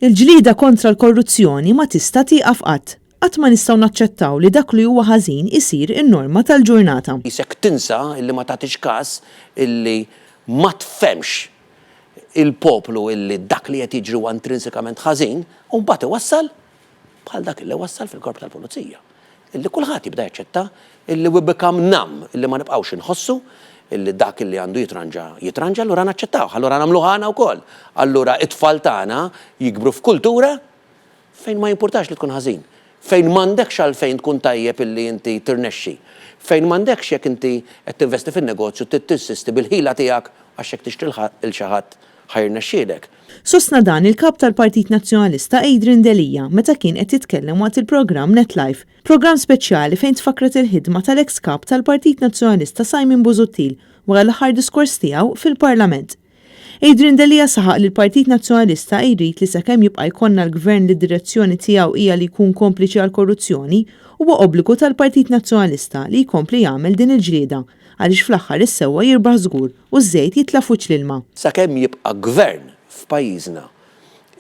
Il-ġlieda kontra l-korruzzjoni ma tista' tieqaf qatt. Qatt ma nistgħu naċċettaw li dak li huwa ħażin isir in-norma tal-ġurnata. Isek tinsa illi ma tagħtix każ illi ma tfhemx il-poplu illi dak li qed jiġri huwa intrinsikament ħażin u mbagħad iwassal bħal dak illi wassal fil-korp tal-pulizija. Illi kulħadd jibda jaċċetta illi we become numb illi ma nibqgħux inħossu illi dak illi għandu jitranġa allura naċċettaw, allura nagħmlu ħana wkoll. Allura it-tfal tagħna jikbru f'kultura fejn ma jimpurtax li tkun ħażin. Fejn m'għandekx għalfejn tkun tajjeb illi inti tirnexxi. Fejn m'għandekx jekk inti qed tinvesti fin-negozju tissisti bil-ħila tiegħek għax hekk tixtri il xi ħadd ħajrnexxielek. Sostna dan il-kap tal-Partit Nazzjonalista Adrian Delija meta kien qed jitkellem waqt il-programm NetLife, programm speċjali fejn tfakret il-ħidma tal-eks kap tal-Partit Nazzjonalista Simon Busuttil wara l-aħħar diskors tiegħu fil-Parlament. Adrian Delija saħaq li l-Partit Nazzjonalista jrid li sakemm jibqa' jkollna l-gvern li d-direzzjoni tiegħu hija li jkun kompliċi għal korruzzjoni huwa obbligu tal-Partit Nazzjonalista li jkompli jagħmel din il-ġlieda għaliex fl-aħħar is-sewwa jirbaħ żgur u ż-żejt jitla' fuċ l-ilma. Sakemm jibqa' gvern f'pajjiżna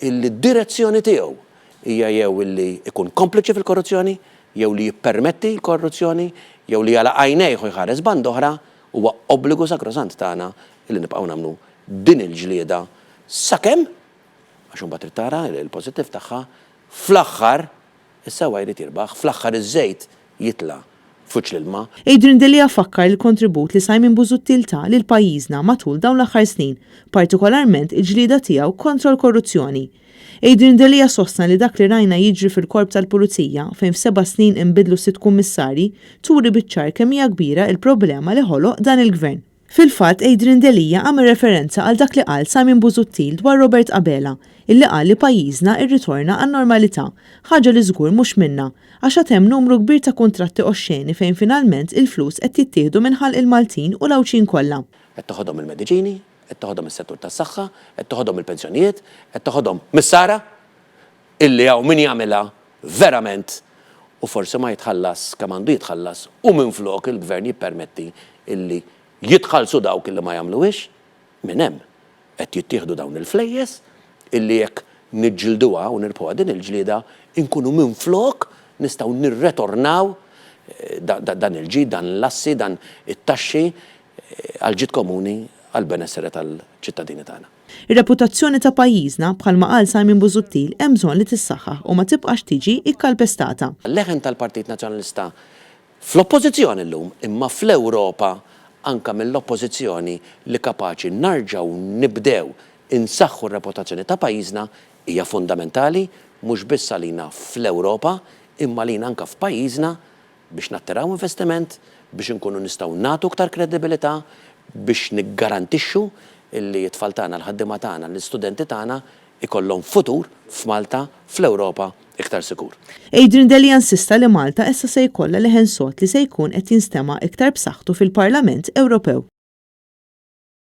illi d-direzzjoni tiegħu hija jew illi jkun kompliċi fil-korruzzjoni, jew li jippermetti l-korruzzjoni, jew li jala għajnejh u jħares band oħra, huwa obbligu sakrosant tagħna illi nibqgħu nagħmlu din il-ġlieda sakemm għax imbagħad trid tara il-pożittiv tagħha fl-aħħar is-sewwa jrid jirbaħ, fl-aħħar iż-żejt jitla' fuċ l-ilma. Adrian Delija fakkar il-kontribut li Simon Busuttil ta' lil pajjiżna matul dawn l-aħħar snin, partikolarment il-ġlieda tiegħu kontra l-korruzzjoni. Adrian Delija sostna li dak li rajna jiġri fil-korp tal-Pulizija fejn f'7 snin inbidlu 6 kummissarji turi biċ-ċar kemm hija kbira il-problema li ħoloq dan il-gvern. Fil-fatt Adrian Delija għamel referenza għal dak li qal Simon Busuttil dwar Robert Abela, illi qal li pajjiżna rritorna għan-normalità, ħaġa li żgur mhux minnha, għax hemm numru kbir ta' kuntratti oxxeni fejn finalment il-flus qed jittieħdu minn ħalq il-Maltin u l-għawċin kollha. Qed toħodhom il-mediċini, qed toħodhom is-settur tas-saħħa, qed toħodhom il-pensjonijiet, qed toħodhom mis-sara illi hawn min jagħmilha verament u forsi ma jitħallas kemm għandu jitħallas u minflok il-gvern jippermetti illi jitħallsu dawk illi ma jagħmluhiex minn hemm qed jittieħdu dawn il-flejjes illi jekk niġġilduha u nirbħuha din il-ġlieda inkunu minflok nistgħu nirretornaw dan il-ġid, dan l-assi, dan it-taxxi għal ġid komuni għal benessere tal-ċittadini tagħna. Ir-reputazzjoni ta' pajjiżna bħalma qal Simon Busuttil hemm bżonn li tissaħħaħ u ma tibqax tiġi ikkalpestata. L-leħen tal-Partit Nazzjonalista fl-oppożizzjoni llum imma fl-Ewropa anka mill-oppożizzjoni li kapaċi narġgħu nibdew insaħħu r-reputazzjoni ta' pajjiżna hija fundamentali mhux biss għalina fl-Ewropa imma lina anka f'pajjiżna biex nattiraw investiment, biex inkunu nistgħu nagħtu aktar kredibilità, biex niggarantixxu illi t-tfal tagħna l-ħaddiema tagħna l-istudenti tagħna ikollhom futur f'Malta, fl-Ewropa iktar sikur. Adrian Delija insista li Malta issa se jkollha leħen sod li se jkun qed jinstema' iktar b'saħħtu fil-Parlament Ewropew.